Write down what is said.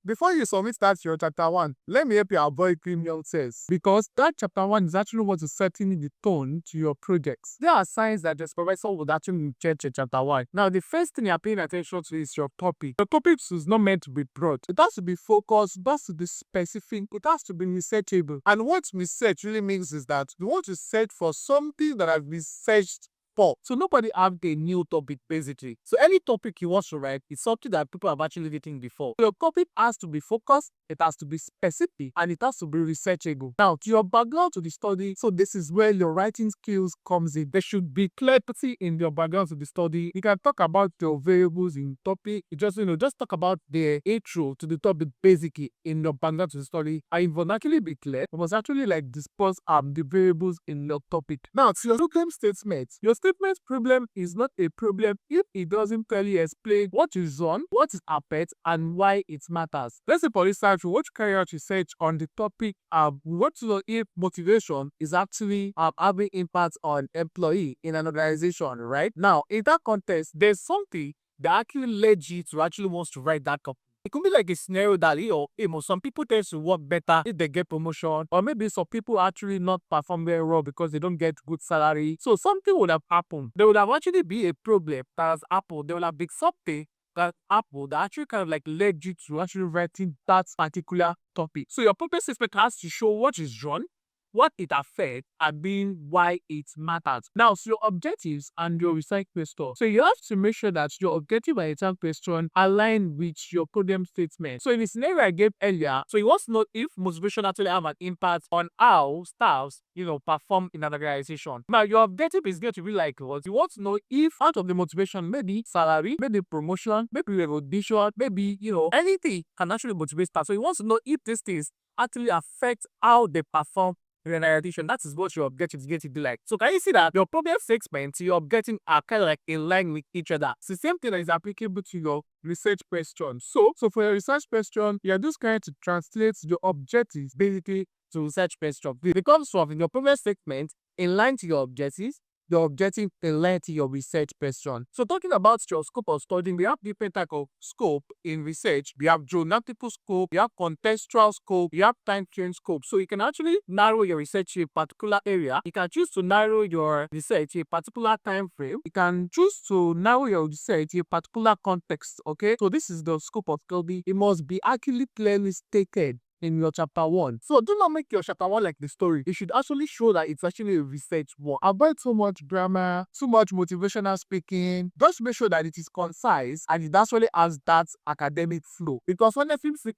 Before you submit that your chapter 1, let me help you avoid criminal tests because that chapter 1 is actually what is setting the tone to your projects. There are signs that the supervisor would actually reject your chapter 1. Now, the first thing you're paying attention to is your topic. Your topic is not meant to be broad. It has to be focused, it has to be specific, it has to be researchable. And what research really means is that you want to search for something that has been searched for. So nobody have a new topic basically. So any topic you want to write is something that people have actually written before. So your topic has to be focused, it has to be specific, and it has to be researchable. Now, to your background to the study, so this is where your writing skills comes in. There should be clarity in your background to the study. You can talk about your variables in topic. You just talk about the intro to the topic basically in your background to the study. And it must actually be clear. You must actually discuss the variables in your topic. Now, to your problem statement, your statement problem is not a problem if it doesn't clearly explain what is on, what is happened, and why it matters. Let's say, for instance, we want to carry out research on the topic. We want to know if motivation is actually having impact on employee in an organization, right? Now, in that context, there's something that actually led you to actually wants to write that. It could be like a scenario that some people tend to work better if they get promotion, or maybe some people actually not perform very well because they don't get good salary. So something would have happened. There would have actually be a problem that has happened. There would have been something that happened that actually kind of led you to actually writing that particular topic. So your purpose statement has to show what is wrong, what it affects, and being why it matters. Now, so your objectives and your research question. So you have to make sure that your objective and research question align with your problem statement. So in the scenario I gave earlier, so you want to know if motivation actually have an impact on how staffs, perform in an organization. Now, your objective is going to be like what? You want to know if out of the motivation, maybe salary, maybe promotion, maybe recognition, maybe, anything can actually motivate staff. So you want to know if these things actually affect how they perform realization. That is what your objectives get to be like. So can you see that your problem statements you're getting are kind of in line with each other? It's the same thing that is applicable to your research question. So for your research question, you're just going to translate your objectives basically to research question. It becomes from your problem statement in line to your objectives, your objective in line to your research question. So talking about your scope of study, we have different type of scope in research. We have geographical scope, we have contextual scope, we have time frame scope. So you can actually narrow your research to a particular area. You can choose to narrow your research to a particular time frame. You can choose to narrow your research to a particular context. Okay, so this is the scope of study. It must be actually clearly stated in your chapter 1. So do not make your chapter 1 like the story. It should actually show that it's actually a research work. Avoid too much grammar, too much motivational speaking. Just make sure that it is concise and it actually has that academic flow. Because when a film